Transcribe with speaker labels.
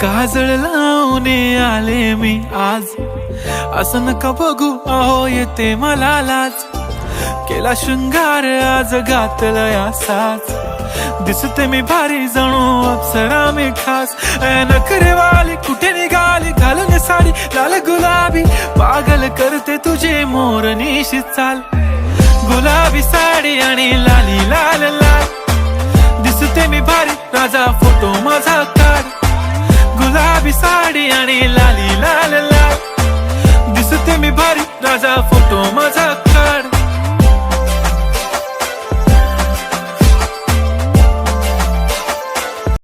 Speaker 1: काजळ लावून आले मी आज, असं नका बघू अहो येते मला लाज. केला शृंगार आज घातला साज, दिसते मी भारी जणू अप्सरा मी खास. नखरेवाली कुठे निघाली घालून साडी लाल गुलाबी, पागल करते तुझे मोरनीशी चाल. गुलाबी साडी आणि लाली लाल लाल, दिसते मी भारी राजा फोटो माझा काढ. गुलाबी साडी आणि लाली लाल लाल, दिसते मी भारी राजा फोटो माझा.